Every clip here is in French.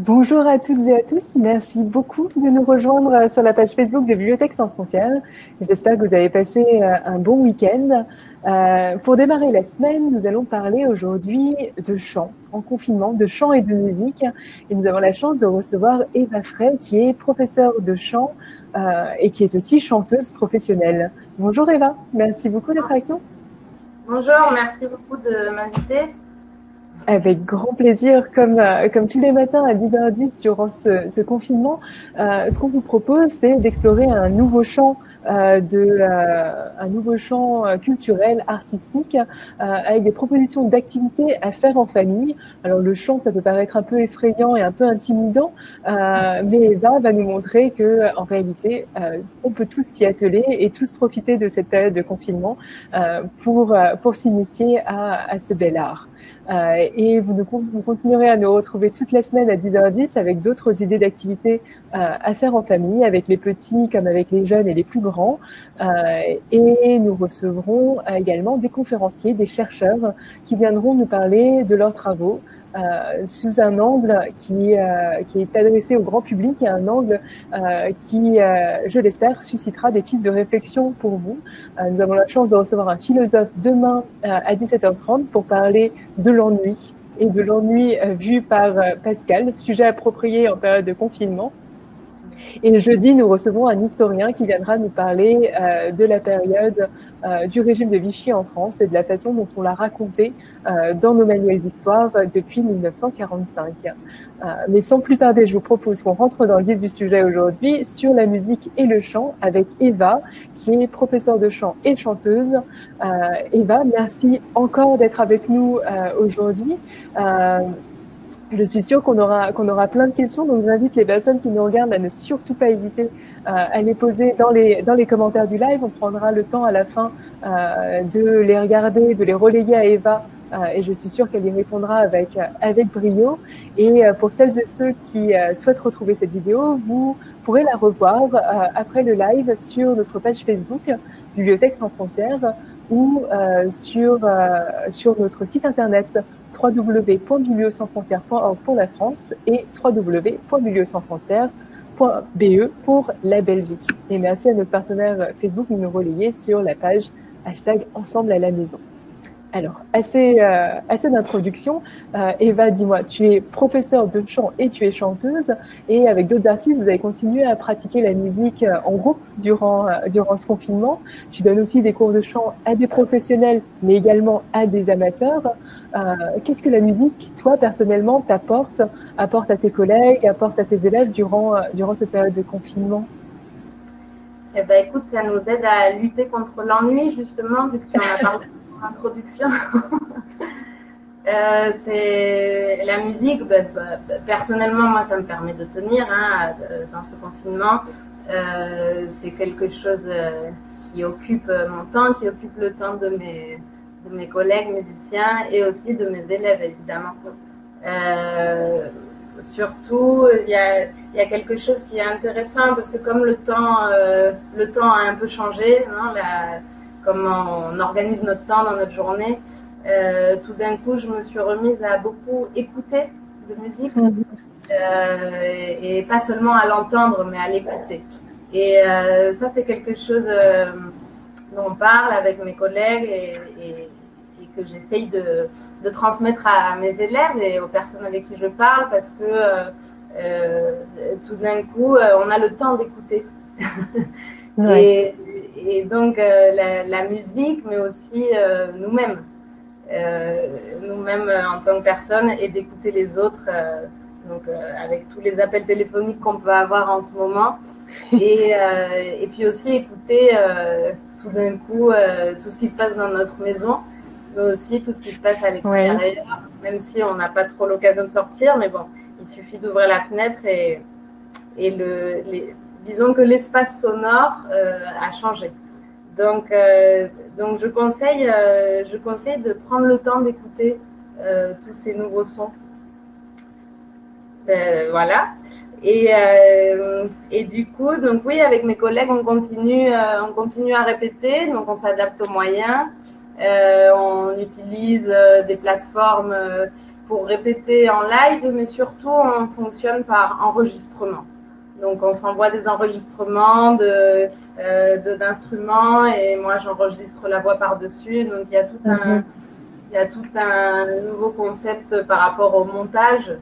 Bonjour à toutes et à tous, merci beaucoup de nous rejoindre sur la page Facebook de Bibliothèques sans frontières. J'espère que vous avez passé un bon week-end. Pour démarrer la semaine, nous allons parler aujourd'hui de chant en confinement, de chant et de musique. Et nous avons la chance de recevoir Eva Frey, qui est professeure de chant et qui est aussi chanteuse professionnelle. Bonjour Eva, merci beaucoup d'être avec nous. Bonjour, merci beaucoup de m'inviter. Avec grand plaisir, comme tous les matins à 10h10 durant ce confinement, ce qu'on vous propose, c'est d'explorer un nouveau champ culturel, artistique, avec des propositions d'activités à faire en famille. Alors le chant, ça peut paraître un peu effrayant et un peu intimidant, mais Eva va nous montrer que, en réalité, on peut tous s'y atteler et tous profiter de cette période de confinement pour s'initier à ce bel art. Et vous continuerez à nous retrouver toute la semaine à 10h10 avec d'autres idées d'activités à faire en famille, avec les petits comme avec les jeunes et les plus grands. Et nous recevrons également des conférenciers, des chercheurs qui viendront nous parler de leurs travaux sous un angle qui est adressé au grand public et un angle qui, je l'espère, suscitera des pistes de réflexion pour vous. Nous avons la chance de recevoir un philosophe demain à 17h30 pour parler de l'ennui et de l'ennui vu par Pascal, sujet approprié en période de confinement. Et jeudi, nous recevons un historien qui viendra nous parler de la période du régime de Vichy en France et de la façon dont on l'a raconté dans nos manuels d'histoire depuis 1945. Mais sans plus tarder, je vous propose qu'on rentre dans le vif du sujet aujourd'hui sur la musique et le chant avec Eva, qui est professeure de chant et chanteuse. Eva, merci encore d'être avec nous aujourd'hui. Je suis sûre qu'on aura plein de questions, donc j'invite les personnes qui nous regardent à ne surtout pas hésiter à les poser dans les commentaires du live. On prendra le temps à la fin de les regarder, de les relayer à Eva, et je suis sûre qu'elle y répondra avec brio. Et pour celles et ceux qui souhaitent retrouver cette vidéo, vous pourrez la revoir après le live sur notre page Facebook, Bibliothèques sans frontières, ou sur notre site internet www.bibliosansfrontières.org pour la France et www.bibliosansfrontières.be pour la Belgique. Et merci à notre partenaire Facebook de nous relayer sur la page #ensemble à la maison. Alors, assez d'introduction. Eva, dis-moi, tu es professeure de chant et tu es chanteuse. Et avec d'autres artistes, vous avez continué à pratiquer la musique en groupe durant ce confinement. Tu donnes aussi des cours de chant à des professionnels, mais également à des amateurs. Qu'est-ce que la musique, toi, personnellement, apporte à tes collègues, apporte à tes élèves durant cette période de confinement? Eh ben, écoute, ça nous aide à lutter contre l'ennui, justement, vu que tu en as parlé en introduction. C'est la musique, personnellement, moi, ça me permet de tenir dans ce confinement. C'est quelque chose qui occupe mon temps, qui occupe le temps de mes collègues musiciens et aussi de mes élèves, évidemment. Surtout, il y a quelque chose qui est intéressant parce que comme le temps a un peu changé, hein, comment on organise notre temps dans notre journée, tout d'un coup, je me suis remise à beaucoup écouter de musique et pas seulement à l'entendre, mais à l'écouter. Et ça, c'est quelque chose dont on parle avec mes collègues et que j'essaye de transmettre à mes élèves et aux personnes avec qui je parle parce que tout d'un coup, on a le temps d'écouter. Ouais. Et donc, la musique, mais aussi nous-mêmes. Nous-mêmes en tant que personnes et d'écouter les autres, avec tous les appels téléphoniques qu'on peut avoir en ce moment. Et puis aussi écouter tout d'un coup tout ce qui se passe dans notre maison, mais aussi tout ce qui se passe à l'extérieur, Ouais. même si on n'a pas trop l'occasion de sortir, mais bon, il suffit d'ouvrir la fenêtre et disons que l'espace sonore a changé. Donc je conseille de prendre le temps d'écouter tous ces nouveaux sons. Voilà. Et du coup, donc oui, avec mes collègues, on continue à répéter, donc on s'adapte aux moyens. On utilise des plateformes pour répéter en live, mais surtout on fonctionne par enregistrement. Donc on s'envoie des enregistrements d'instruments et moi j'enregistre la voix par-dessus. Donc il y a tout un nouveau concept par rapport au montage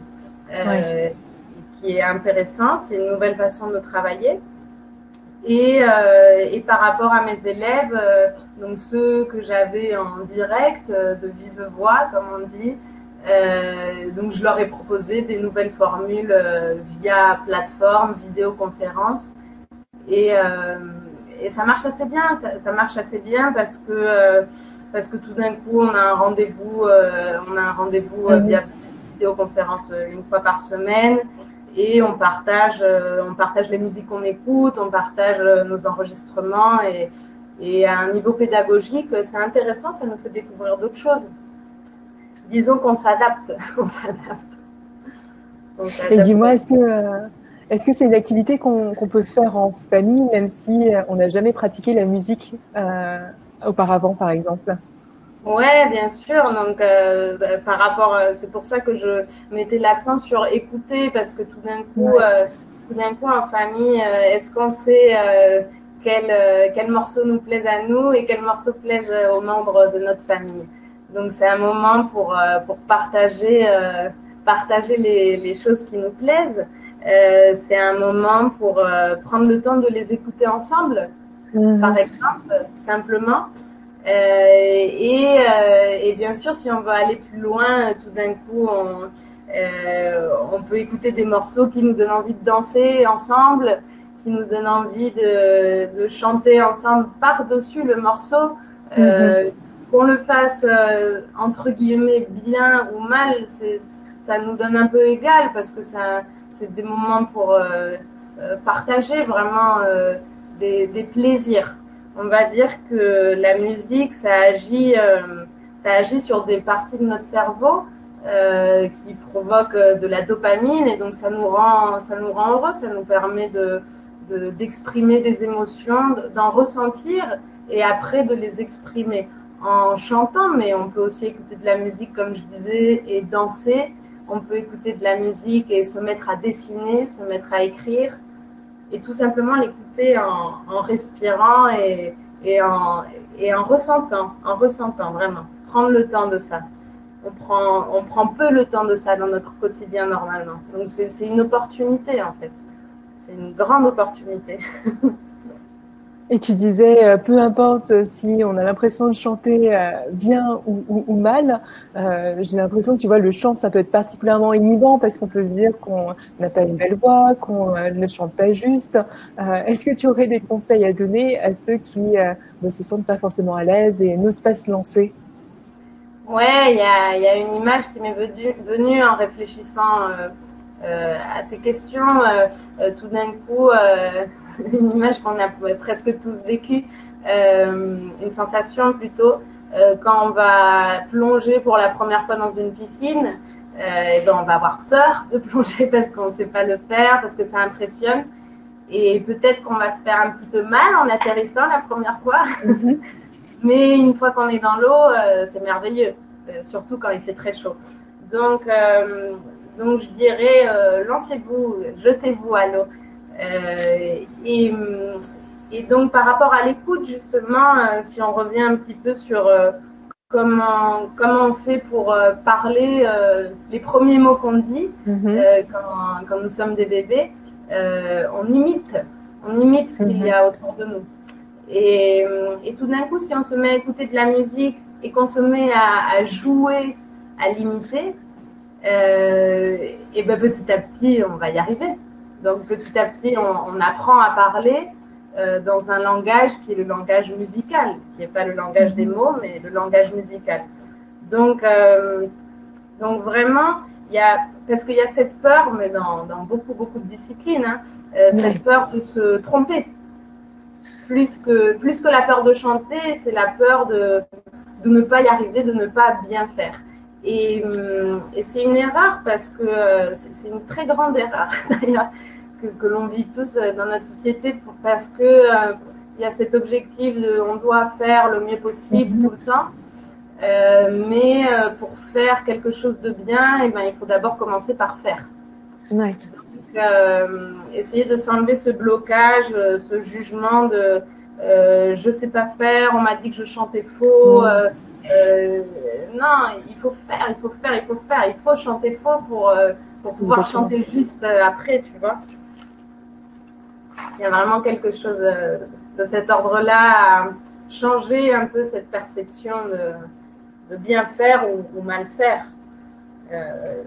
qui est intéressant. C'est une nouvelle façon de travailler. Et par rapport à mes élèves, donc ceux que j'avais en direct, de vive voix, comme on dit, donc je leur ai proposé des nouvelles formules via plateforme, vidéoconférence. Et ça marche assez bien. Ça marche assez bien parce que tout d'un coup, on a un rendez-vous via vidéoconférence une fois par semaine. Et on partage les musiques qu'on écoute, on partage nos enregistrements et à un niveau pédagogique, c'est intéressant, ça nous fait découvrir d'autres choses. Disons qu'on s'adapte, on s'adapte. Et dis-moi, est-ce que c'est une activité qu'on peut faire en famille, même si on n'a jamais pratiqué la musique auparavant, par exemple? Ouais, bien sûr. Donc, par rapport, c'est pour ça que je mettais l'accent sur écouter, parce que tout d'un coup, en famille, est-ce qu'on sait quel morceau nous plaise à nous et quel morceau plaise aux membres de notre famille. Donc, c'est un moment pour partager les choses qui nous plaisent. C'est un moment pour prendre le temps de les écouter ensemble, par exemple, simplement. Et bien sûr, si on veut aller plus loin, tout d'un coup, on peut écouter des morceaux qui nous donnent envie de danser ensemble, qui nous donnent envie de chanter ensemble par-dessus le morceau. Qu'on le fasse entre guillemets bien ou mal, ça nous donne un peu égal parce que c'est des moments pour partager vraiment des plaisirs. On va dire que la musique, ça agit sur des parties de notre cerveau qui provoquent de la dopamine et donc ça nous rend heureux, ça nous permet d'exprimer des émotions, d'en ressentir et après de les exprimer en chantant, mais on peut aussi écouter de la musique, comme je disais, et danser. On peut écouter de la musique et se mettre à dessiner, se mettre à écrire et tout simplement l'écouter en respirant et en ressentant vraiment. Prendre le temps de ça. On prend peu le temps de ça dans notre quotidien normalement. Donc c'est une opportunité en fait. C'est une grande opportunité. Et tu disais, peu importe si on a l'impression de chanter bien ou mal, j'ai l'impression que tu vois, le chant, ça peut être particulièrement inhibant parce qu'on peut se dire qu'on n'a pas une belle voix, qu'on ne chante pas juste. Est-ce que tu aurais des conseils à donner à ceux qui ne se sentent pas forcément à l'aise et n'osent pas se lancer? Ouais, il y a une image qui m'est venue en réfléchissant à tes questions. Tout d'un coup, une image qu'on a presque tous vécue, une sensation plutôt, quand on va plonger pour la première fois dans une piscine, et ben on va avoir peur de plonger parce qu'on ne sait pas le faire, parce que ça impressionne. Et peut-être qu'on va se faire un petit peu mal en atterrissant la première fois. Mais une fois qu'on est dans l'eau, c'est merveilleux, surtout quand il fait très chaud. Donc je dirais, lancez-vous, jetez-vous à l'eau. Et donc, par rapport à l'écoute, justement, si on revient un petit peu sur comment on fait pour parler les premiers mots qu'on dit quand nous sommes des bébés, on imite ce qu'il y a autour de nous. Et tout d'un coup, si on se met à écouter de la musique et qu'on se met à jouer, à l'imiter, et ben petit à petit, on va y arriver. Donc petit à petit, on apprend à parler dans un langage qui est le langage musical, qui n'est pas le langage des mots, mais le langage musical. Donc vraiment, parce qu'il y a cette peur, mais dans beaucoup de disciplines, cette peur de se tromper. Plus que la peur de chanter, c'est la peur de ne pas y arriver, de ne pas bien faire. Et c'est une erreur parce que c'est une très grande erreur d'ailleurs que l'on vit tous dans notre société parce que il y a cet objectif de on doit faire le mieux possible tout le temps. Mais pour faire quelque chose de bien, eh ben, il faut d'abord commencer par faire. Ouais. Essayer de s'enlever ce blocage, ce jugement de je sais pas faire, on m'a dit que je chantais faux. Non, il faut faire, il faut faire, il faut faire. Il faut chanter faux pour pouvoir Exactement. chanter juste après, tu vois. Il y a vraiment quelque chose de cet ordre-là à changer un peu cette perception de bien faire ou mal faire. Euh,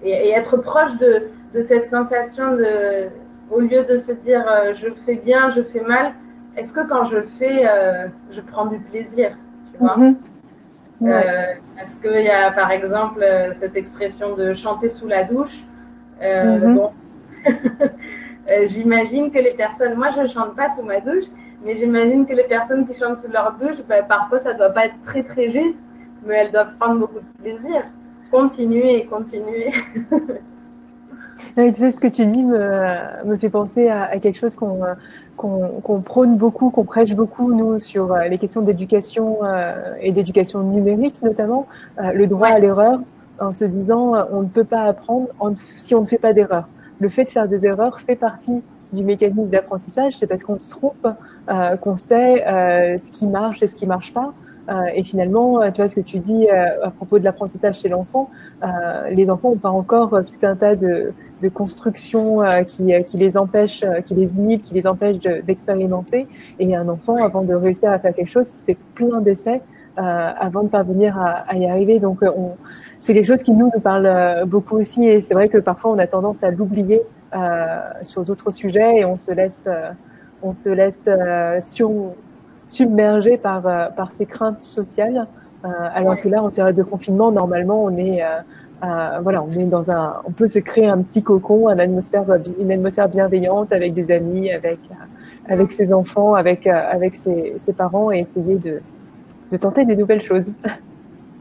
et être proche de cette sensation de, au lieu de se dire je fais bien, je fais mal, est-ce que quand je fais, je prends du plaisir, tu vois? Ouais. Est-ce qu'il y a par exemple cette expression de chanter sous la douche? Bon, j'imagine que les personnes, moi je ne chante pas sous ma douche, mais j'imagine que les personnes qui chantent sous leur douche, ben, parfois ça ne doit pas être très très juste, mais elles doivent prendre beaucoup de plaisir. Continuer et continuer. Ouais, tu sais, ce que tu dis me fait penser à quelque chose qu'on prône beaucoup, qu'on prêche beaucoup, nous, sur les questions d'éducation et d'éducation numérique, notamment, le droit à Ouais, l'erreur, en se disant on ne peut pas apprendre si on ne fait pas d'erreurs. Le fait de faire des erreurs fait partie du mécanisme d'apprentissage, c'est parce qu'on se trompe, qu'on sait ce qui marche et ce qui marche pas. Et finalement, tu vois ce que tu dis à propos de l'apprentissage chez l'enfant, les enfants n'ont pas encore tout un tas de construction qui les empêche, qui les inhibe, qui les empêche d'expérimenter. Et un enfant, avant de réussir à faire quelque chose, fait plein d'essais avant de parvenir à y arriver. Donc, c'est quelque chose qui nous parle beaucoup aussi. Et c'est vrai que parfois, on a tendance à l'oublier sur d'autres sujets et on se laisse submerger par ces craintes sociales. Alors que ouais. là, en période de confinement, normalement, voilà, on est on peut se créer un petit cocon, une atmosphère bienveillante avec des amis, avec ses enfants, avec ses parents et essayer de tenter des nouvelles choses.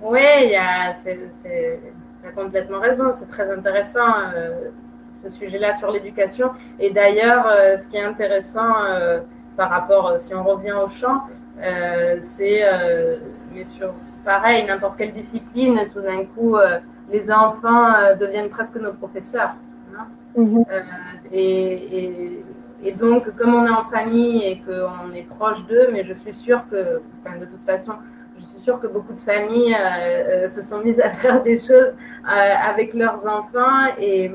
Oui, tu as complètement raison, c'est très intéressant ce sujet-là sur l'éducation. Et d'ailleurs, ce qui est intéressant par rapport, si on revient au chant, c'est, mais sur pareil, n'importe quelle discipline, tout d'un coup, les enfants deviennent presque nos professeurs. Hein. Mhm. Euh, et, et, et, donc, comme on est en famille et qu'on est proche d'eux, mais je suis sûre que, enfin, de toute façon, je suis sûre que beaucoup de familles se sont mises à faire des choses avec leurs enfants et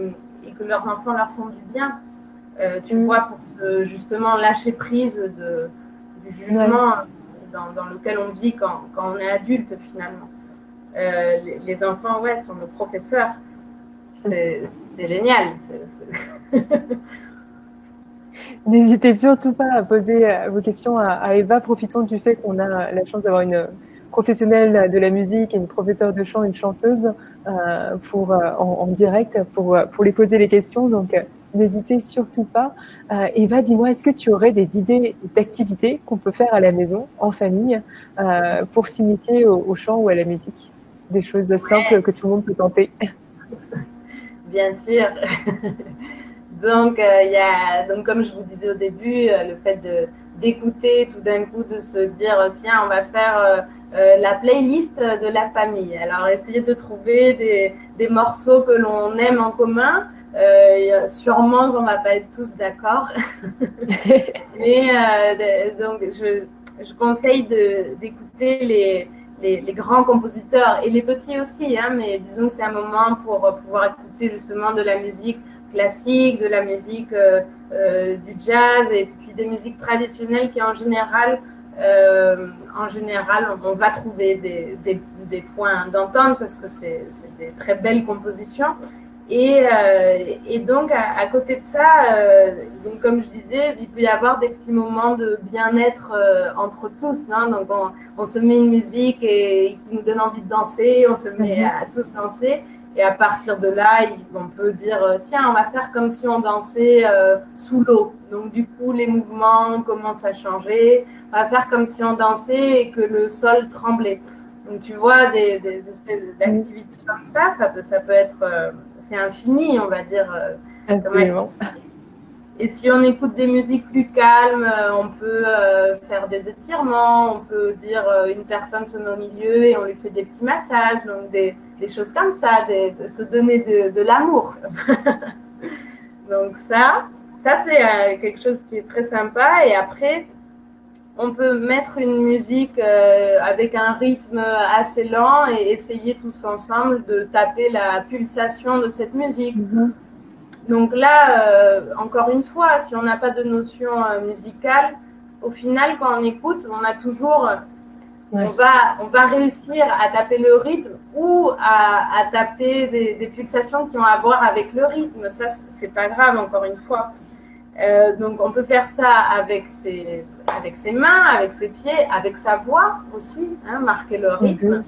que leurs enfants leur font du bien. Tu Mhm. vois, pour justement lâcher prise du Ouais. jugement dans lequel on vit quand on est adulte finalement. Les enfants, ouais, sont nos professeurs. C'est génial. N'hésitez surtout pas à poser vos questions à Eva. Profitons du fait qu'on a la chance d'avoir une professionnelle de la musique et une professeure de chant, une chanteuse en direct pour lui poser les questions. Donc, n'hésitez surtout pas. Eva, dis-moi, est-ce que tu aurais des idées d'activités qu'on peut faire à la maison, en famille, pour s'initier au chant ou à la musique? Des choses simples que tout le monde peut tenter. Bien sûr. Donc, donc, comme je vous disais au début, le fait d'écouter, tout d'un coup, de se dire, tiens, on va faire la playlist de la famille. Alors, essayer de trouver des morceaux que l'on aime en commun. Sûrement qu'on va pas être tous d'accord. Mais donc, je conseille d'écouter les grands compositeurs et les petits aussi, hein, mais disons que c'est un moment pour pouvoir écouter justement de la musique classique, de la musique du jazz et puis des musiques traditionnelles qui en général, on va trouver des points d'entente parce que c'est des très belles compositions. Et donc, à côté de ça, donc comme je disais, il peut y avoir des petits moments de bien-être entre tous. Hein. Donc, on se met une musique qui nous donne envie de danser, on se met Mhm. à tous danser. Et à partir de là, on peut dire, tiens, on va faire comme si on dansait sous l'eau. Donc, du coup, les mouvements commencent à changer. On va faire comme si on dansait et que le sol tremblait. Donc, tu vois, des espèces d'activités comme ça peut être, c'est infini, on va dire, comme Absolument. activité. Et si on écoute des musiques plus calmes, on peut faire des étirements, on peut dire une personne se met au milieu et on lui fait des petits massages, donc des choses comme ça, de se donner de l'amour. Donc ça c'est quelque chose qui est très sympa. Et après, on peut mettre une musique avec un rythme assez lent et essayer tous ensemble de taper la pulsation de cette musique. Donc là, encore une fois, si on n'a pas de notion musicale, au final, quand on écoute, on a toujours, on va réussir à taper le rythme ou à taper des pulsations qui ont à voir avec le rythme. Ça, c'est pas grave, encore une fois. Donc on peut faire ça avec ses mains, avec ses pieds, avec sa voix aussi, hein, marquer le rythme.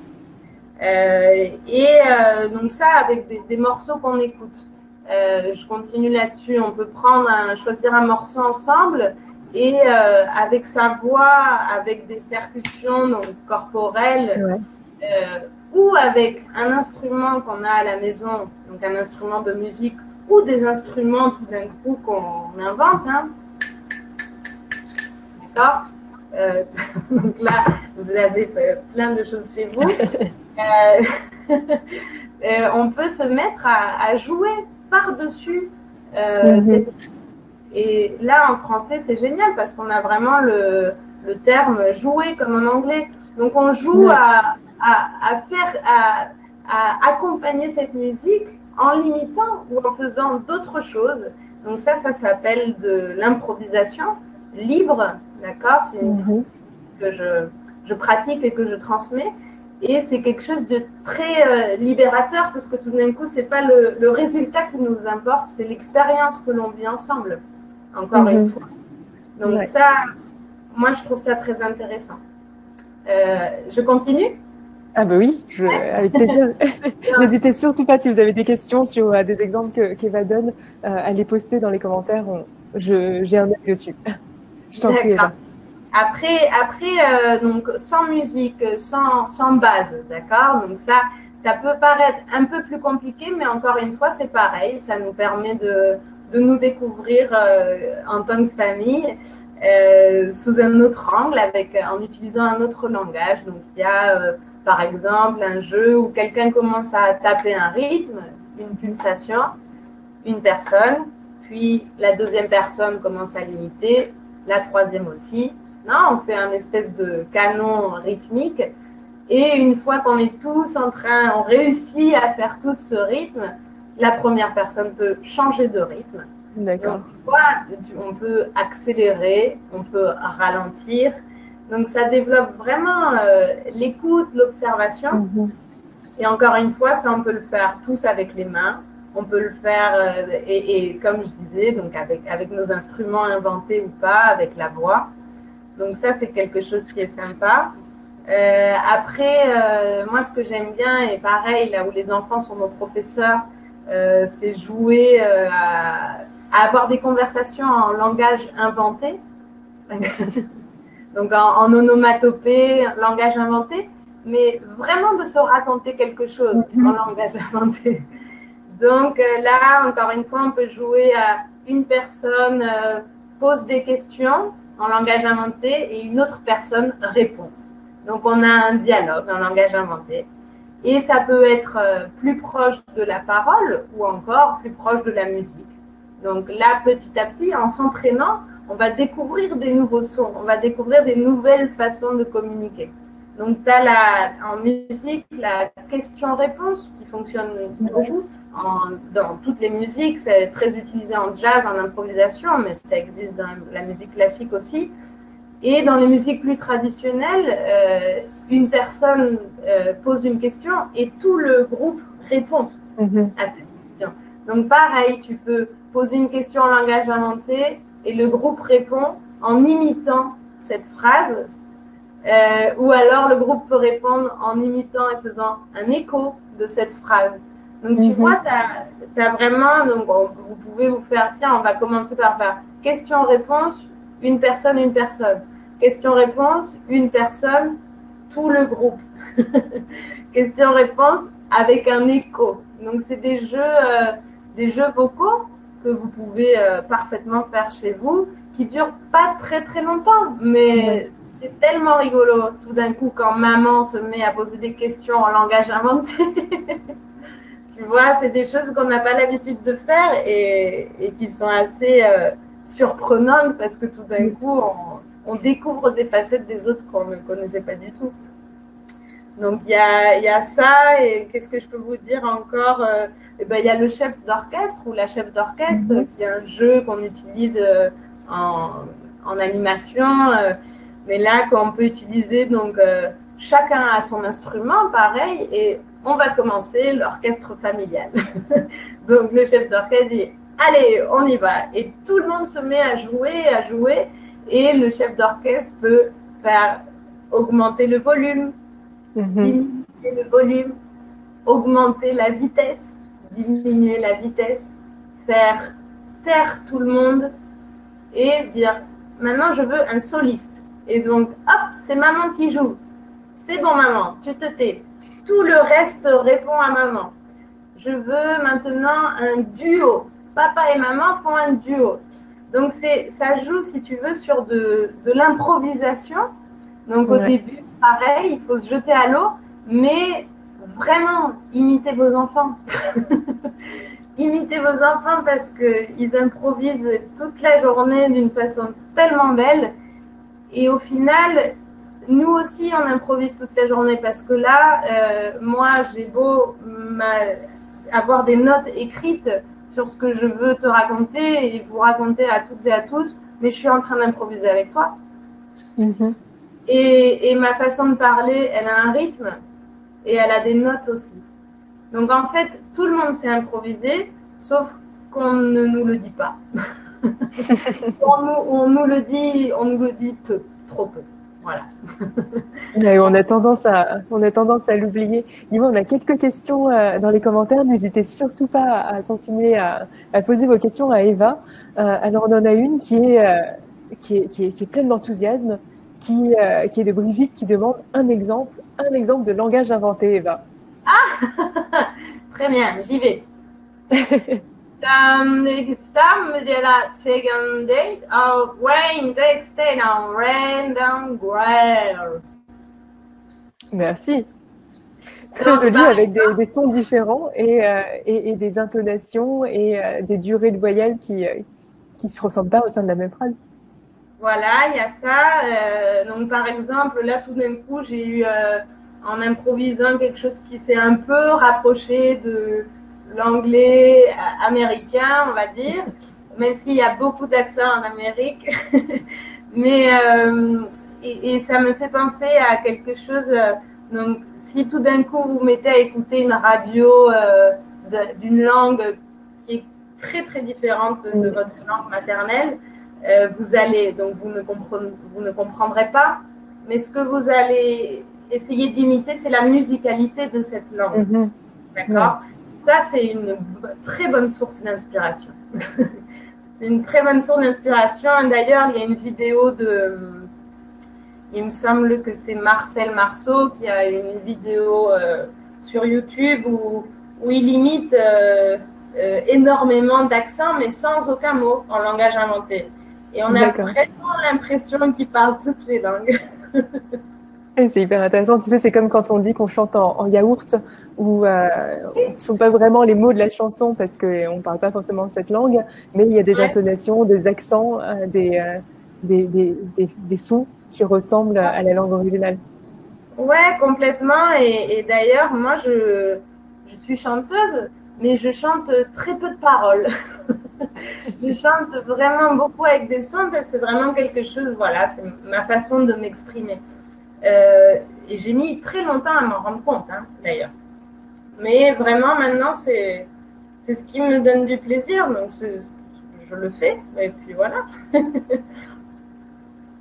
Donc ça avec des morceaux qu'on écoute. Je continue là-dessus. On peut choisir un morceau ensemble et avec sa voix, avec des percussions donc corporelles, ou avec un instrument qu'on a à la maison, donc un instrument de musique ou des instruments tout d'un coup qu'on invente. Hein. D'accord donc là, vous avez plein de choses chez vous. On peut se mettre à jouer par-dessus. Et là, en français, c'est génial parce qu'on a vraiment le terme jouer comme en anglais. Donc, on joue à accompagner cette musique en l'imitant ou en faisant d'autres choses. Donc, ça s'appelle de l'improvisation libre. D'accord? C'est une discipline que je pratique et que je transmets. Et c'est quelque chose de très libérateur parce que tout d'un coup, c'est pas le résultat qui nous importe, c'est l'expérience que l'on vit ensemble. Encore une fois. Donc ça, moi, je trouve ça très intéressant. Je continue? Ah bah oui, avec plaisir. N'hésitez surtout pas si vous avez des questions sur des exemples qu'Eva donne, à les poster dans les commentaires. J'ai un œil dessus. Je t'en prie, Eva. Après donc sans musique, sans base, d'accord? Donc ça peut paraître un peu plus compliqué, mais encore une fois, c'est pareil. Ça nous permet de nous découvrir en tant que famille sous un autre angle, en utilisant un autre langage. Donc il y a par exemple un jeu où quelqu'un commence à taper un rythme, une pulsation, une personne, puis la deuxième personne commence à l'imiter, la troisième aussi. Non, on fait un espèce de canon rythmique. Et une fois qu'on est tous on réussit à faire tous ce rythme, la première personne peut changer de rythme. D'accord. Donc, tu vois, on peut accélérer, on peut ralentir. Donc, ça développe vraiment l'écoute, l'observation. Et encore une fois, ça, on peut le faire tous avec les mains. On peut le faire, et comme je disais, donc avec nos instruments inventés ou pas, avec la voix. Donc ça, c'est quelque chose qui est sympa. Après, moi, ce que j'aime bien, et pareil, là où les enfants sont nos professeurs, c'est jouer à avoir des conversations en langage inventé. Donc en onomatopée, langage inventé, mais vraiment de se raconter quelque chose en langage inventé. Donc là, encore une fois, on peut jouer à une personne pose des questions en langage inventé et une autre personne répond. Donc on a un dialogue en langage inventé. Et ça peut être plus proche de la parole ou encore plus proche de la musique. Donc là, petit à petit, en s'entraînant, on va découvrir des nouveaux sons, on va découvrir des nouvelles façons de communiquer. Donc tu as en musique la question-réponse qui fonctionne beaucoup. Dans toutes les musiques, c'est très utilisé en jazz, en improvisation, mais ça existe dans la musique classique aussi. Et dans les musiques plus traditionnelles, une personne pose une question et tout le groupe répond à cette question. Donc pareil, tu peux poser une question en langage inventé et le groupe répond en imitant cette phrase. Ou alors le groupe peut répondre en imitant et faisant un écho de cette phrase. Donc tu vois, tu as vraiment, donc vous pouvez vous faire, tiens, on va commencer par faire question-réponse, une personne. Question-réponse, une personne, tout le groupe. Question-réponse avec un écho. Donc c'est des jeux vocaux que vous pouvez parfaitement faire chez vous, qui dure pas très très longtemps, mais c'est tellement rigolo tout d'un coup quand maman se met à poser des questions en langage inventé. Tu vois, c'est des choses qu'on n'a pas l'habitude de faire et qui sont assez surprenantes parce que tout d'un coup, on découvre des facettes des autres qu'on ne connaissait pas du tout. Donc il y a ça, et qu'est-ce que je peux vous dire encore, eh ben, il y a le chef d'orchestre ou la chef d'orchestre qui est un jeu qu'on utilise en animation, mais là qu'on peut utiliser, donc chacun a son instrument pareil, et on va commencer l'orchestre familial. Donc le chef d'orchestre dit allez, on y va, et tout le monde se met à jouer, et le chef d'orchestre peut faire augmenter le volume, diminuer le volume, augmenter la vitesse, diminuer la vitesse, faire taire tout le monde et dire maintenant je veux un soliste. Et donc hop, c'est maman qui joue. C'est bon maman, tu te tais. Tout le reste répond à maman. Je veux maintenant un duo. Papa et maman font un duo. Donc ça joue, si tu veux, sur de l'improvisation. Donc au début, pareil, il faut se jeter à l'eau, mais vraiment imitez vos enfants. Imitez vos enfants parce qu'ils improvisent toute la journée d'une façon tellement belle. Et au final, nous aussi, on improvise toute la journée parce que là, moi, j'ai beau avoir des notes écrites sur ce que je veux te raconter et vous raconter à toutes et à tous, mais je suis en train d'improviser avec toi. Et ma façon de parler, elle a un rythme et elle a des notes aussi. Donc en fait, tout le monde sait improviser, sauf qu'on ne nous le dit pas. on nous le dit peu, trop peu. Voilà. On a tendance à l'oublier. Yvan, on a quelques questions dans les commentaires. N'hésitez surtout pas à continuer à poser vos questions à Eva. Alors, on en a une qui est pleine d'enthousiasme, qui est de Brigitte, qui demande un exemple de langage inventé, Eva. Ah, très bien, j'y vais. Ik sta met jullie tegen date of rain texten en random grail. Merci. Très joli, avec des sons différents et des intonations et des durées de voyelles qui se ressemblent pas au sein de la même phrase. Voilà, il y a ça. Donc par exemple, là tout d'un coup, j'ai eu en improvisant quelque chose qui s'est un peu rapproché de l'anglais américain, on va dire, même s'il y a beaucoup d'accents en Amérique. Mais et ça me fait penser à quelque chose. Donc, si tout d'un coup vous mettez à écouter une radio d'une langue qui est très très différente de votre langue maternelle, vous allez donc vous ne comprendrez pas. Mais ce que vous allez essayer d'imiter, c'est la musicalité de cette langue. D'accord. Ça, c'est une très bonne source d'inspiration. C'est une très bonne source d'inspiration. D'ailleurs, il y a une vidéo il me semble que c'est Marcel Marceau qui a une vidéo sur YouTube où il imite énormément d'accents, mais sans aucun mot en langage inventé. Et on a vraiment l'impression qu'il parle toutes les langues. C'est hyper intéressant. Tu sais, c'est comme quand on dit qu'on chante en yaourt, où ce ne sont pas vraiment les mots de la chanson parce qu'on ne parle pas forcément cette langue, mais il y a des intonations, des accents, des sons qui ressemblent à la langue originale. Ouais, complètement. Et d'ailleurs, moi, je suis chanteuse, mais je chante très peu de paroles. Je chante vraiment beaucoup avec des sons parce que c'est vraiment quelque chose, voilà, c'est ma façon de m'exprimer. Et j'ai mis très longtemps à m'en rendre compte, hein, d'ailleurs. Mais vraiment, maintenant, c'est ce qui me donne du plaisir, donc je le fais, et puis voilà.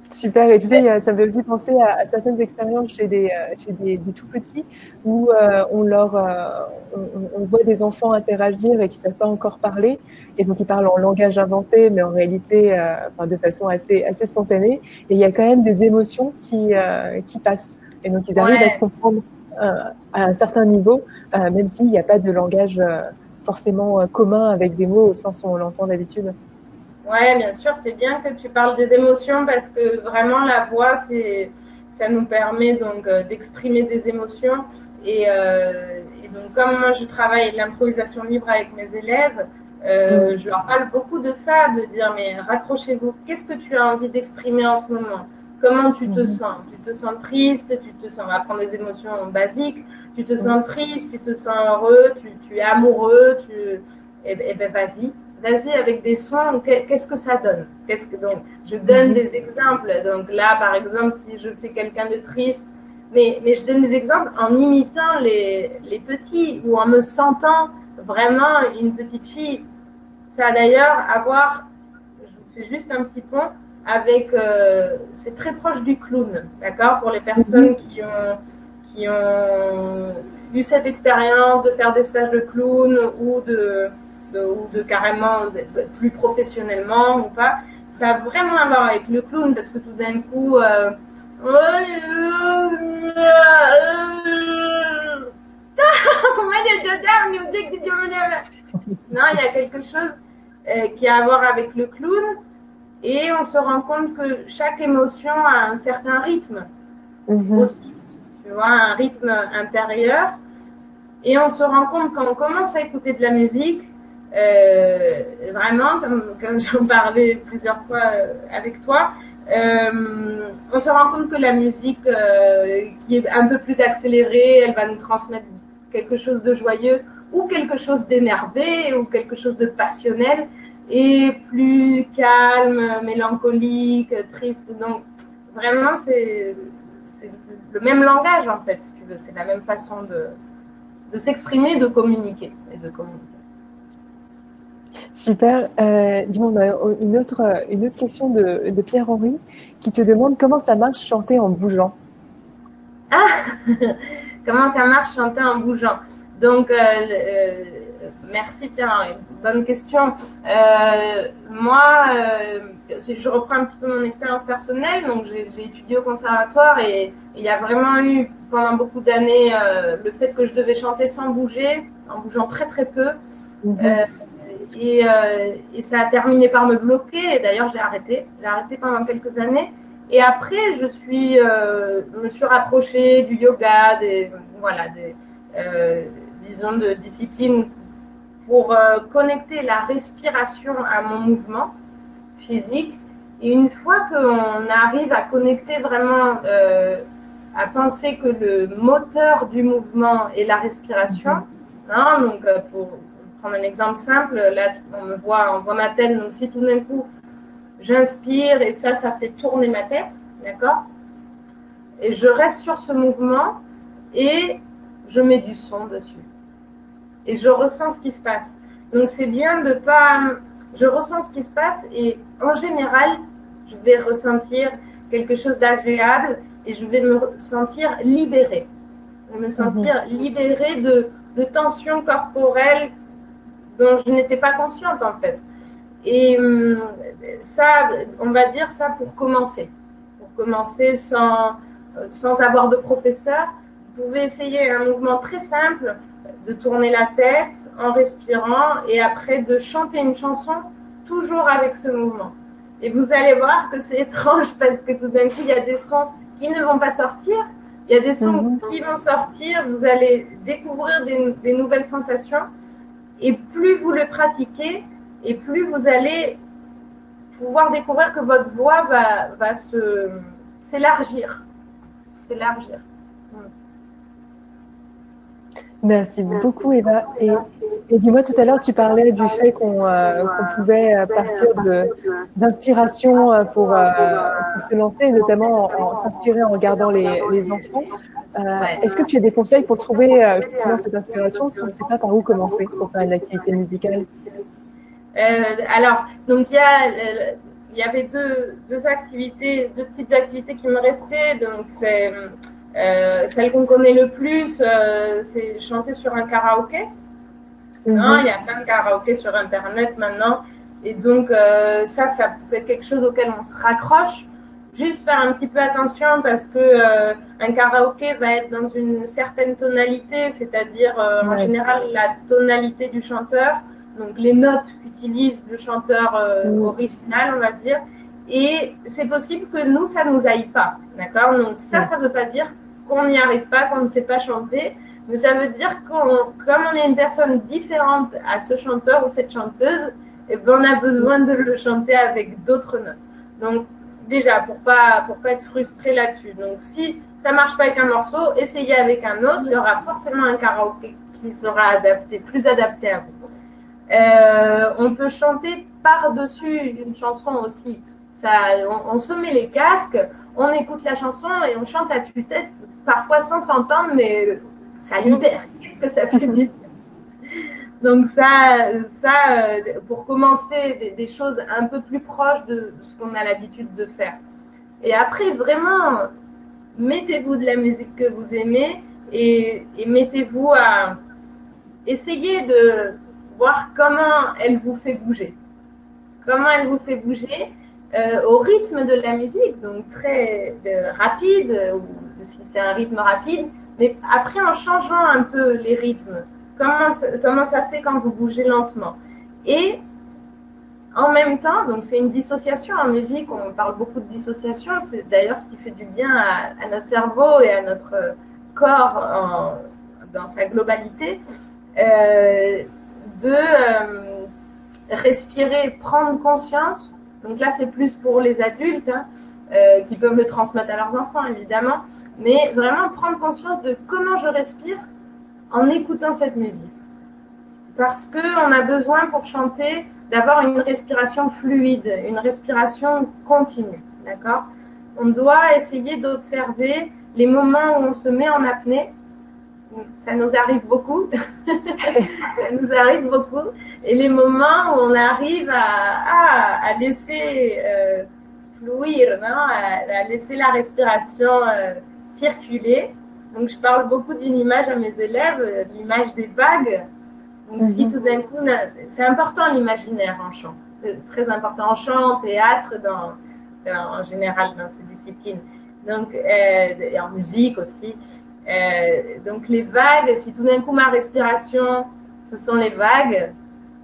Super, et tu sais, ça me fait aussi penser à certaines expériences chez des tout petits où on voit des enfants interagir et qui ne savent pas encore parler, et donc ils parlent en langage inventé, mais en réalité de façon assez spontanée, et il y a quand même des émotions qui passent, et donc ils arrivent à se comprendre à un certain niveau, même s'il n'y a pas de langage forcément commun avec des mots au sens où on l'entend d'habitude. Ouais, bien sûr, c'est bien que tu parles des émotions parce que vraiment la voix, ça nous permet donc d'exprimer des émotions. Et donc, comme moi je travaille l'improvisation libre avec mes élèves, je leur parle beaucoup de ça, de dire mais raccrochez-vous, qu'est-ce que tu as envie d'exprimer en ce moment? Comment tu te sens? Tu te sens triste, on va prendre des émotions basiques, tu te sens triste, tu te sens heureux, tu es amoureux, et ben vas-y avec des sons, qu'est-ce que ça donne? Donc, je donne des exemples. Donc là, par exemple, si je fais quelqu'un de triste, mais je donne des exemples en imitant les petits ou en me sentant vraiment une petite fille. Ça a d'ailleurs à voir, je fais juste un petit pont, avec, c'est très proche du clown, d'accord? Pour les personnes qui ont eu cette expérience de faire des stages de clown ou de carrément plus professionnellement ou pas, ça a vraiment à voir avec le clown parce que tout d'un coup, non, il y a quelque chose qui a à voir avec le clown et on se rend compte que chaque émotion a un certain rythme aussi, tu vois, un rythme intérieur. Et on se rend compte quand on commence à écouter de la musique, vraiment, comme j'en parlais plusieurs fois avec toi, on se rend compte que la musique qui est un peu plus accélérée, elle va nous transmettre quelque chose de joyeux ou quelque chose d'énervé ou quelque chose de passionnel et plus calme, mélancolique, triste. Donc vraiment, c'est le même langage en fait, si tu veux. C'est la même façon de s'exprimer, de communiquer et de communiquer. Super. Dis-moi, on a une autre question de Pierre-Henri qui te demande comment ça marche chanter en bougeant. Ah comment ça marche chanter en bougeant? Donc, merci Pierre-Henri. Bonne question. Moi, je reprends un petit peu mon expérience personnelle. Donc, j'ai étudié au conservatoire et il y a vraiment eu pendant beaucoup d'années le fait que je devais chanter sans bouger, en bougeant très très peu. Et ça a terminé par me bloquer. Et d'ailleurs, j'ai arrêté. J'ai arrêté pendant quelques années. Et après, me suis rapprochée du yoga, disons, de disciplines pour connecter la respiration à mon mouvement physique. Et une fois qu'on arrive à connecter vraiment, à penser que le moteur du mouvement est la respiration, hein, donc pour prendre un exemple simple, là on voit ma tête, donc si tout d'un coup j'inspire et ça fait tourner ma tête, d'accord? Et je reste sur ce mouvement et je mets du son dessus. Et je ressens ce qui se passe. Donc c'est bien de pas... Je ressens ce qui se passe et en général, je vais ressentir quelque chose d'agréable et je vais me sentir libérée. Je vais me sentir libérée de tensions corporelles dont je n'étais pas consciente en fait. Et ça, on va dire ça pour commencer. Pour commencer sans avoir de professeur, vous pouvez essayer un mouvement très simple de tourner la tête en respirant et après de chanter une chanson toujours avec ce mouvement. Et vous allez voir que c'est étrange parce que tout d'un coup, il y a des sons qui ne vont pas sortir, il y a des sons qui vont sortir, vous allez découvrir des nouvelles sensations et plus vous le pratiquez et plus vous allez pouvoir découvrir que votre voix va s'élargir. Merci beaucoup, Eva. Et dis-moi, tout à l'heure, tu parlais du fait qu'on pouvait partir d'inspiration pour se lancer, notamment en s'inspirer en regardant les enfants. Est-ce que tu as des conseils pour trouver justement cette inspiration si on ne sait pas par où commencer pour faire une activité musicale? Alors, donc il y avait deux petites activités qui me restaient. Donc c'est celle qu'on connaît le plus, c'est chanter sur un karaoké. Non, il y a plein de karaokés sur Internet maintenant. Et donc, ça peut être quelque chose auquel on se raccroche. juste faire un petit peu attention parce que un karaoké va être dans une certaine tonalité, c'est-à-dire en Ouais. général la tonalité du chanteur, donc les notes qu'utilise le chanteur Mm. original, on va dire. Et c'est possible que nous, ça nous aille pas, d'accord? Donc Ouais. ça veut pas dire qu'on n'y arrive pas, qu'on ne sait pas chanter, mais ça veut dire comme on est une personne différente à ce chanteur ou cette chanteuse, eh ben, on a besoin de le chanter avec d'autres notes. Donc déjà, pour pas être frustré là-dessus. Donc si ça marche pas avec un morceau, essayez avec un autre, il y aura forcément un karaoké qui sera adapté, plus adapté à vous. On peut chanter par-dessus une chanson aussi. Ça, on se met les casques, on écoute la chanson et on chante à tue-tête, parfois sans s'entendre, mais ça libère. Qu'est-ce que ça fait dire? Donc pour commencer, des choses un peu plus proches de ce qu'on a l'habitude de faire. Et après, vraiment, mettez-vous de la musique que vous aimez et mettez-vous à essayer de voir comment elle vous fait bouger. Comment elle vous fait bouger au rythme de la musique, donc très rapide, ou si c'est un rythme rapide, mais après en changeant un peu les rythmes. Comment ça fait quand vous bougez lentement. Et en même temps, donc c'est une dissociation en musique, on parle beaucoup de dissociation, c'est d'ailleurs ce qui fait du bien à notre cerveau et à notre corps dans sa globalité, de respirer, prendre conscience. Donc là, c'est plus pour les adultes qui peuvent le transmettre à leurs enfants, évidemment, mais vraiment prendre conscience de comment je respire en écoutant cette musique. Parce qu'on a besoin pour chanter d'avoir une respiration fluide, une respiration continue, d'accord? On doit essayer d'observer les moments où on se met en apnée. Ça nous arrive beaucoup. Ça nous arrive beaucoup. Et les moments où on arrive à laisser fluir, non? À laisser la respiration circuler. Donc, je parle beaucoup d'une image à mes élèves, l'image des vagues. Donc, si tout d'un coup, c'est important l'imaginaire en chant. C'est très important en chant, en théâtre, en général dans ces disciplines. Donc, et en musique aussi. Donc, les vagues, si tout d'un coup ma respiration, ce sont les vagues,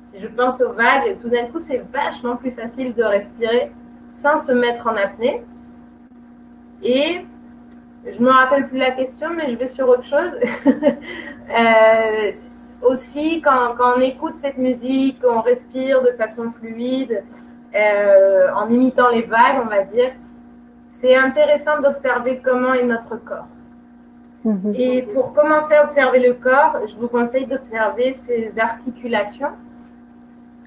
si je pense aux vagues, tout d'un coup, c'est vachement plus facile de respirer sans se mettre en apnée. Et je ne me rappelle plus la question, mais je vais sur autre chose. Aussi, quand on écoute cette musique, on respire de façon fluide, en imitant les vagues, on va dire, c'est intéressant d'observer comment est notre corps. Et pour commencer à observer le corps, je vous conseille d'observer ses articulations.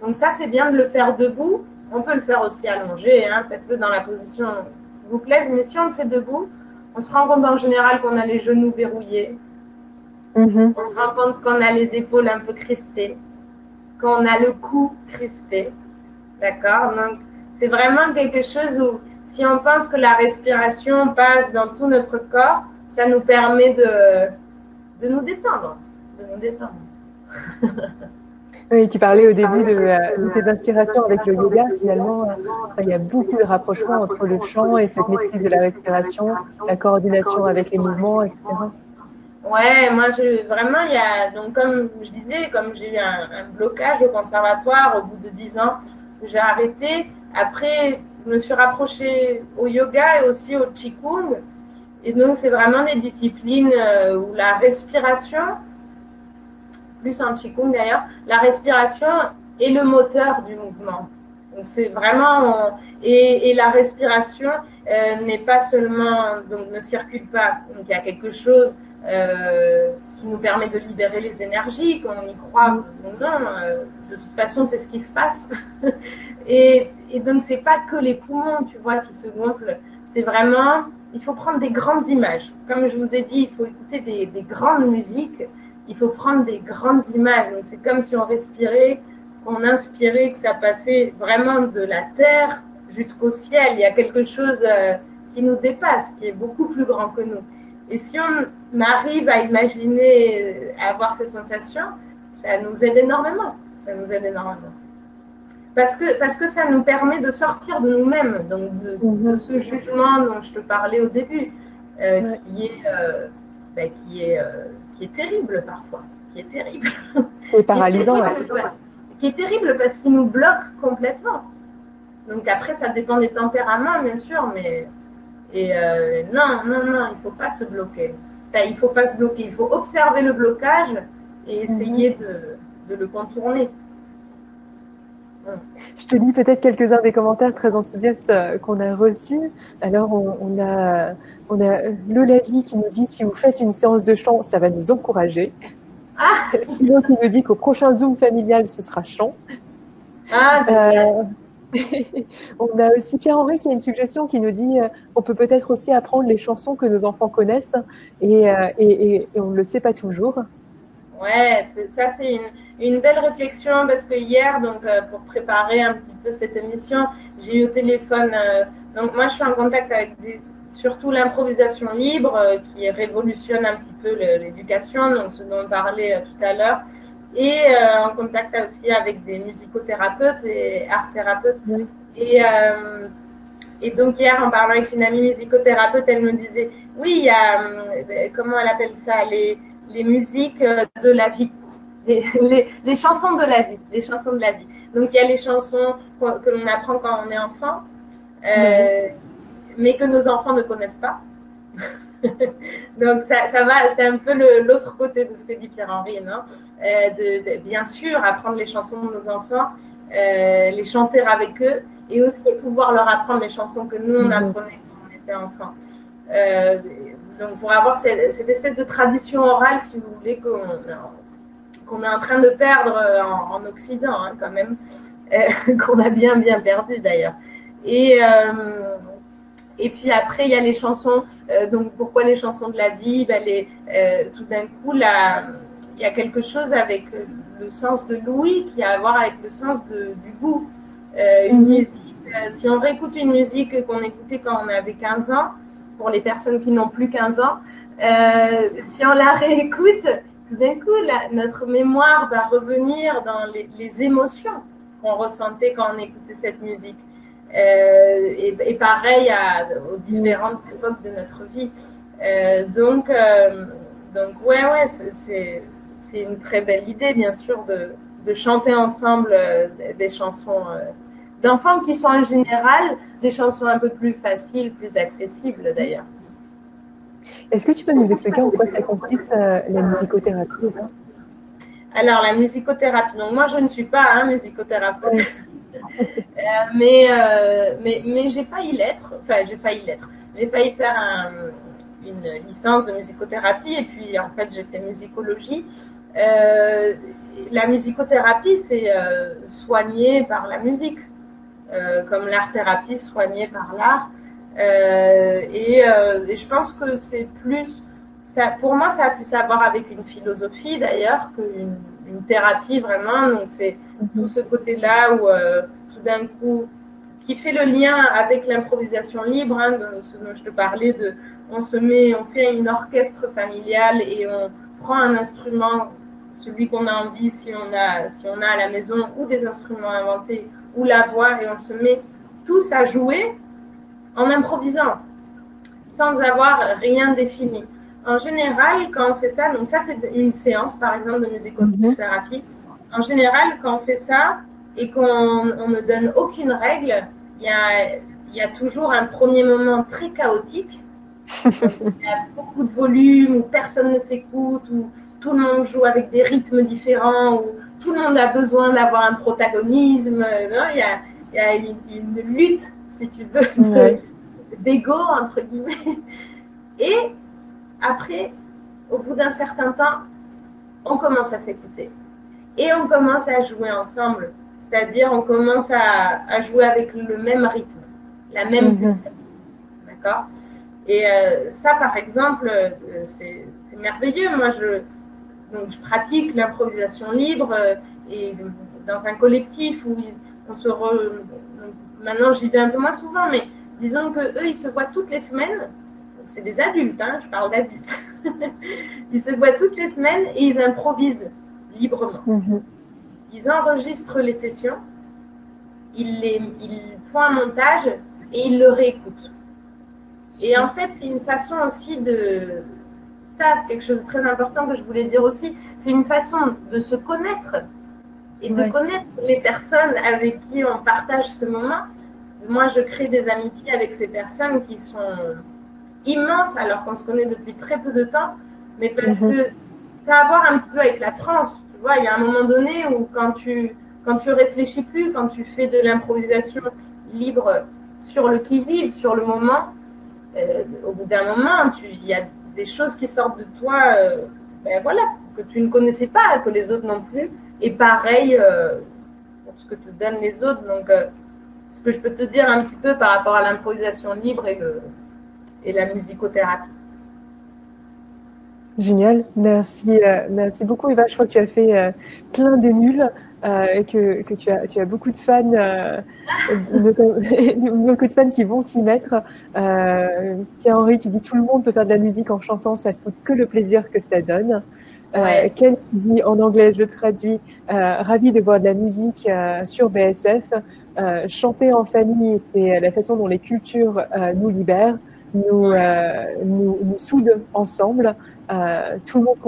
Donc ça, c'est bien de le faire debout. On peut le faire aussi allongé, hein, faites-le dans la position qui vous plaise. Mais si on le fait debout, on se rend compte en général qu'on a les genoux verrouillés. On se rend compte qu'on a les épaules un peu crispées, qu'on a le cou crispé. D'accord? Donc, c'est vraiment quelque chose où, si on pense que la respiration passe dans tout notre corps, ça nous permet de nous détendre. De nous détendre. Oui, tu parlais au début de tes inspirations avec le yoga. Finalement, il y a beaucoup de rapprochements entre le chant et cette maîtrise de la respiration, la coordination avec les mouvements, etc. Ouais, moi, vraiment, il y a, donc, comme je disais, comme j'ai eu un blocage au conservatoire au bout de 10 ans, j'ai arrêté. Après, je me suis rapprochée au yoga et aussi au qigong. Et donc, c'est vraiment des disciplines où la respiration, plus en qigong d'ailleurs, la respiration est le moteur du mouvement. Donc, c'est vraiment, et la respiration n'est pas seulement, donc ne circule pas. Donc, il y a quelque chose qui nous permet de libérer les énergies, qu'on y croit ou non. De toute façon, c'est ce qui se passe. et donc, c'est pas que les poumons, tu vois, qui se gonflent. C'est vraiment, il faut prendre des grandes images. Comme je vous ai dit, il faut écouter des grandes musiques. Il faut prendre des grandes images. Donc, c'est comme si on respirait, qu'on inspirait, que ça passait vraiment de la terre jusqu'au ciel. Il y a quelque chose qui nous dépasse, qui est beaucoup plus grand que nous. Et si on arrive à imaginer, à avoir ces sensations, ça nous aide énormément. Ça nous aide énormément. Parce que ça nous permet de sortir de nous-mêmes, donc de ce jugement dont je te parlais au début, qui est, qui est terrible parfois, qui est terrible. C'est paralysant, qui est terrible parce qu'il nous bloque complètement. Donc après, ça dépend des tempéraments, bien sûr, mais non, il ne faut pas se bloquer. Enfin, il ne faut pas se bloquer, il faut observer le blocage et essayer de le contourner. Je te lis peut-être quelques-uns des commentaires très enthousiastes qu'on a reçus. Alors, on a Lolavi qui nous dit « Si vous faites une séance de chant, ça va nous encourager. » Philo qui nous dit qu'au prochain Zoom familial, ce sera chant. On a aussi Pierre-Henri qui a une suggestion qui nous dit on peut peut-être aussi apprendre les chansons que nos enfants connaissent et on ne le sait pas toujours. Ouais, ça c'est une belle réflexion parce que hier, donc pour préparer un petit peu cette émission, j'ai eu au téléphone. Donc moi, je suis en contact avec surtout l'improvisation libre qui révolutionne un petit peu l'éducation, donc ce dont on parlait tout à l'heure, et en contact aussi avec des musicothérapeutes et art-thérapeutes. Oui. Et donc hier, en parlant avec une amie musicothérapeute, elle me disait oui, il y a comment elle appelle ça, les musiques de la vie, les chansons de la vie, les chansons de la vie. Donc il y a les chansons que l'on apprend quand on est enfant, mais que nos enfants ne connaissent pas. Donc ça va, c'est un peu l'autre côté de ce que dit Pierre-Henri, non, bien sûr apprendre les chansons de nos enfants, les chanter avec eux, et aussi pouvoir leur apprendre les chansons que nous on apprenait quand on était enfant. Donc pour avoir cette espèce de tradition orale, si vous voulez, qu'on est en train de perdre en Occident, hein, quand même, qu'on a bien perdu d'ailleurs. Et puis après, il y a les chansons. Donc pourquoi les chansons de la vie, tout d'un coup, il y a quelque chose avec le sens de l'ouïe qui a à voir avec le sens du goût. Une musique, si on réécoute une musique qu'on écoutait quand on avait 15 ans, pour les personnes qui n'ont plus 15 ans, si on la réécoute, tout d'un coup, notre mémoire va revenir dans les émotions qu'on ressentait quand on écoutait cette musique. Et pareil aux différentes époques de notre vie. Donc ouais, c'est une très belle idée, bien sûr, de chanter ensemble des chansons d'enfants qui sont en général des chansons un peu plus faciles, plus accessibles d'ailleurs. Est-ce que tu peux nous expliquer en quoi ça consiste la musicothérapie? Alors la musicothérapie, donc moi je ne suis pas musicothérapeute, mais j'ai failli l'être. Enfin j'ai failli faire une licence de musicothérapie et puis en fait j'ai fait musicologie. La musicothérapie c'est soigner par la musique. Comme l'art-thérapie soignée par l'art. Et je pense que c'est plus... pour moi, ça a plus à voir avec une philosophie d'ailleurs qu'une thérapie vraiment. Donc c'est tout ce côté-là où tout d'un coup, qui fait le lien avec l'improvisation libre, hein, de ce dont je te parlais, on fait une orchestre familiale et on prend un instrument, celui qu'on a envie, si on a à la maison, ou des instruments inventés, ou la voix, et on se met tous à jouer en improvisant, sans avoir rien défini. En général, quand on fait ça, donc ça c'est une séance par exemple de musicothérapie, en général quand on fait ça et qu'on ne donne aucune règle, il y a toujours un premier moment très chaotique, il y a beaucoup de volume, où personne ne s'écoute, où tout le monde joue avec des rythmes différents, où tout le monde a besoin d'avoir un protagonisme. Non, il y a une lutte, si tu veux, d'ego, entre guillemets. Et après, au bout d'un certain temps, on commence à s'écouter. Et on commence à jouer ensemble. C'est-à-dire, on commence à jouer avec le même rythme, la même pulsation. D'accord ? Et ça, par exemple, c'est merveilleux. Moi, donc, je pratique l'improvisation libre et dans un collectif où on se maintenant j'y vais un peu moins souvent, mais disons qu'eux ils se voient toutes les semaines. Donc, c'est des adultes, hein, je parle d'adultes. Ils se voient toutes les semaines et ils improvisent librement. Ils enregistrent les sessions ils font un montage et ils le réécoutent. Et en fait, c'est une façon aussi de... Ça, c'est quelque chose de très important que je voulais dire aussi. C'est une façon de se connaître et de connaître les personnes avec qui on partage ce moment. Moi, je crée des amitiés avec ces personnes qui sont immenses alors qu'on se connaît depuis très peu de temps, mais parce que ça a à voir un petit peu avec la transe. Tu vois, il y a un moment donné où quand tu réfléchis plus, quand tu fais de l'improvisation libre sur le qui-vive, sur le moment, au bout d'un moment, il y a des choses qui sortent de toi, voilà, que tu ne connaissais pas, que les autres non plus. Et pareil pour ce que te donnent les autres. Donc, ce que je peux te dire un petit peu par rapport à l'improvisation libre et la musicothérapie. Génial, merci, merci beaucoup Eva. Je crois que tu as fait plein d'émules et que tu as beaucoup de fans, beaucoup de fans qui vont s'y mettre. Pierre-Henri qui dit tout le monde peut faire de la musique en chantant, ça ne coûte que le plaisir que ça donne. Ken qui dit en anglais, je traduis, ravi de voir de la musique sur BSF. Chanter en famille, c'est la façon dont les cultures nous libèrent, nous soudent ensemble. Tout le monde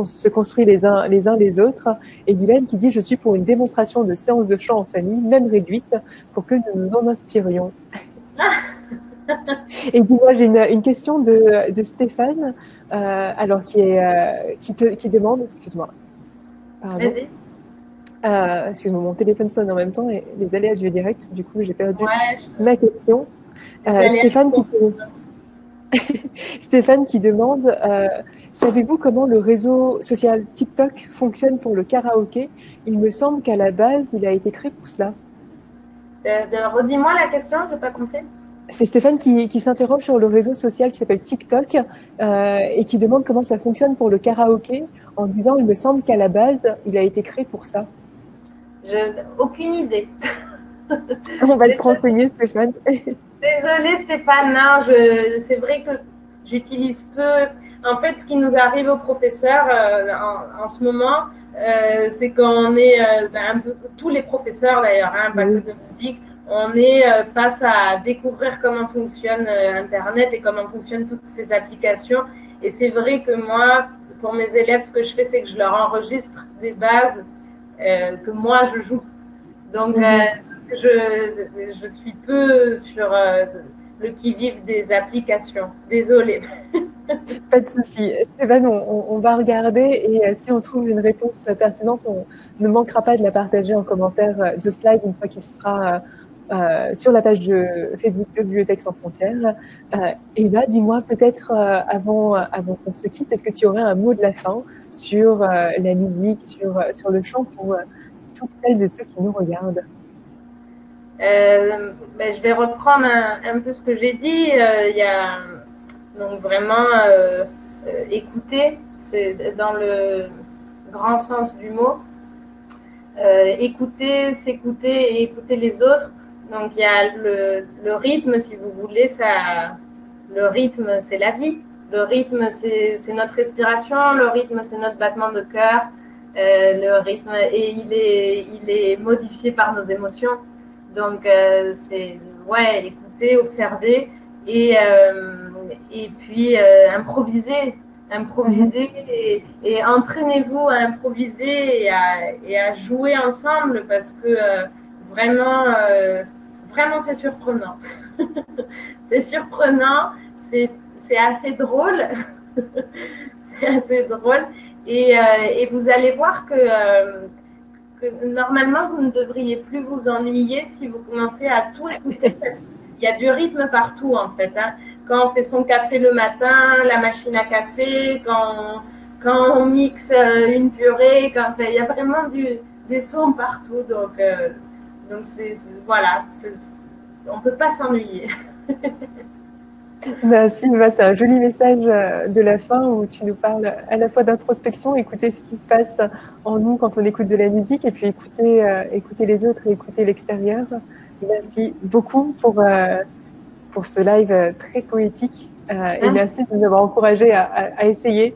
se construit les uns les autres. Et Guylaine qui dit je suis pour une démonstration de séance de chant en famille, même réduite, pour que nous nous en inspirions. Et dis-moi, j'ai une question de Stéphane, alors qui demande, excuse-moi, pardon. Excuse-moi, mon téléphone sonne en même temps et les aléas du direct, du coup j'ai perdu ma question. Stéphane qui demande savez-vous comment le réseau social TikTok fonctionne pour le karaoké? Il me semble qu'à la base, il a été créé pour cela. Redis-moi la question, je n'ai pas compris. C'est Stéphane qui s'interroge sur le réseau social qui s'appelle TikTok et qui demande comment ça fonctionne pour le karaoké en disant il me semble qu'à la base, il a été créé pour ça. Aucune idée. On va te renseigner, Stéphane. Désolée Stéphane, non, c'est vrai que j'utilise peu. En fait, ce qui nous arrive aux professeurs en ce moment, c'est qu'on est un peu tous les professeurs d'ailleurs, hein, pas que de musique, on est face à découvrir comment fonctionne Internet et comment fonctionnent toutes ces applications. Et c'est vrai que moi, pour mes élèves, ce que je fais, c'est que je leur enregistre des bases que moi je joue. Donc je suis peu sur le qui-vive des applications. Désolée. Pas de souci. Stéphane, on va regarder et si on trouve une réponse pertinente, on ne manquera pas de la partager en commentaire de ce live une fois qu'il sera sur la page de Facebook de Bibliothèques sans frontières. Eva, dis-moi peut-être avant qu'on se quitte, est-ce que tu aurais un mot de la fin sur la musique, sur le chant pour toutes celles et ceux qui nous regardent? Je vais reprendre un peu ce que j'ai dit. Il y a donc vraiment écouter, c'est dans le grand sens du mot. Écouter, s'écouter et écouter les autres. Donc il y a le rythme, si vous voulez, le rythme c'est la vie. Le rythme c'est notre respiration, le rythme c'est notre battement de cœur. Le rythme et il est modifié par nos émotions. Donc c'est écouter, observer et puis improviser et entraînez-vous à improviser et à jouer ensemble parce que vraiment c'est surprenant. C'est surprenant, c'est assez drôle. C'est assez drôle et vous allez voir que normalement vous ne devriez plus vous ennuyer si vous commencez à tout écouter parce qu'il y a du rythme partout en fait. Hein. Quand on fait son café le matin, la machine à café, quand on mixe une purée, il y a vraiment des sons partout. Donc voilà, on ne peut pas s'ennuyer. Merci, c'est un joli message de la fin où tu nous parles à la fois d'introspection, écouter ce qui se passe en nous quand on écoute de la musique et puis écouter les autres et écouter l'extérieur. Merci beaucoup pour ce live très poétique et merci de nous avoir encouragés à essayer,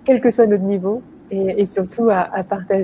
quel que soit notre niveau et surtout à partager.